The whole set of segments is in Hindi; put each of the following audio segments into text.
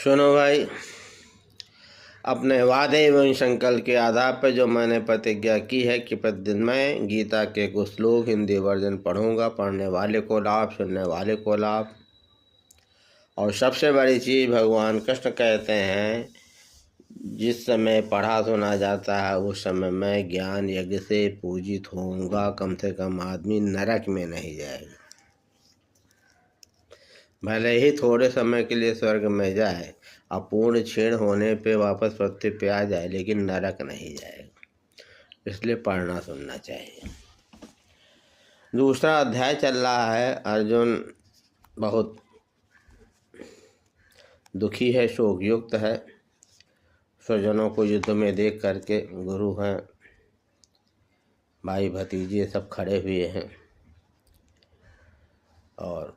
सुनो भाई, अपने वादे एवं संकल्प के आधार पर जो मैंने प्रतिज्ञा की है कि प्रतिदिन मैं गीता के कुछ श्लोक हिंदी वर्जन पढ़ूंगा। पढ़ने वाले को लाभ, सुनने वाले को लाभ। और सबसे बड़ी चीज़ भगवान कृष्ण कहते हैं, जिस समय पढ़ा सुना जाता है उस समय मैं ज्ञान यज्ञ से पूजित होऊंगा। कम से कम आदमी नरक में नहीं जाएगा। भले ही थोड़े समय के लिए स्वर्ग में जाए, अपूर्ण क्षीण होने पे वापस पृथ्वी पे आ जाए, लेकिन नरक नहीं जाएगा। इसलिए पढ़ना सुनना चाहिए। दूसरा अध्याय चल रहा है। अर्जुन बहुत दुखी है, शोकयुक्त है। स्वजनों को युद्ध में देख करके, गुरु हैं, भाई भतीजे सब खड़े हुए हैं, और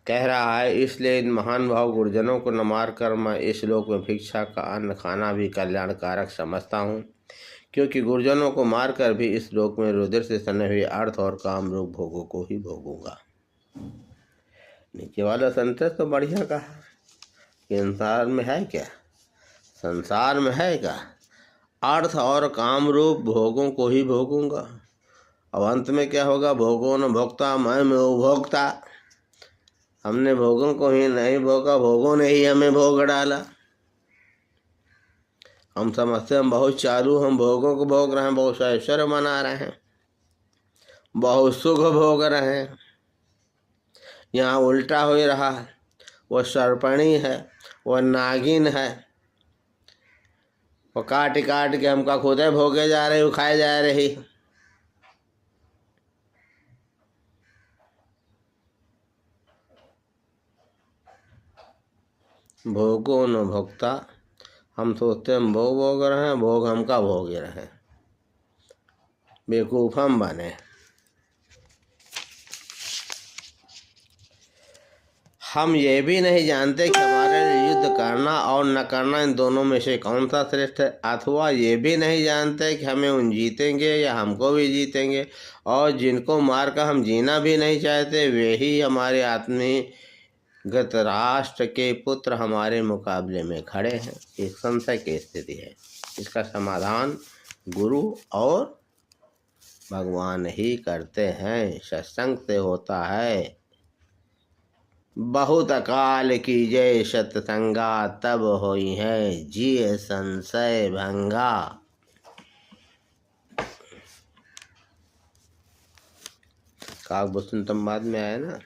कह रहा है इसलिए इन महान भाव गुरुजनों को न मारकर मैं इस लोक में भिक्षा का अन्न खाना भी कल्याणकारक समझता हूँ, क्योंकि गुरुजनों को मारकर भी इस लोक में रुधिर से सने हुए अर्थ और काम रूप भोगों को ही भोगूंगा। नीचे वाला संतोष तो बढ़िया कहा कि संसार में है क्या, संसार में है क्या, अर्थ और काम रूप भोगों को ही भोगूंगा। अब अंत में क्या होगा? भोगों न भोक्ता मैं उपभोक्ता। हमने भोगों को ही नहीं भोगा, भोगों ने ही हमें भोग डाला। हम समझते हम बहुत चालू, हम भोगों को भोग रहे हैं, बहुत ऐश्वर्य मना रहे हैं, बहुत सुख भोग रहे हैं। यहाँ उल्टा हो रहा है। वह सर्पणी है, वह नागिन है, वो काट काट के हमका खुद भोगे जा रही, खाए जा रही। भोगो न भोक्ता। हम सोचते हम भोग रहे हैं, भोग हमका भोगे रहे। बेवकूफ हम बने। हम ये भी नहीं जानते कि हमारे लिए युद्ध करना और न करना, इन दोनों में से कौन सा श्रेष्ठ है। अथवा ये भी नहीं जानते कि हमें उन जीतेंगे या हमको भी जीतेंगे, और जिनको मारकर हम जीना भी नहीं चाहते वे ही हमारे आत्मीगत राष्ट्र के पुत्र हमारे मुकाबले में खड़े हैं। एक संशय की स्थिति है। इसका समाधान गुरु और भगवान ही करते हैं, सत्संग से होता है। बहुत अकाल कीजिए सत्संगा, तब होई है जिय संशय भंगा। काकभूषण बाद में आया ना।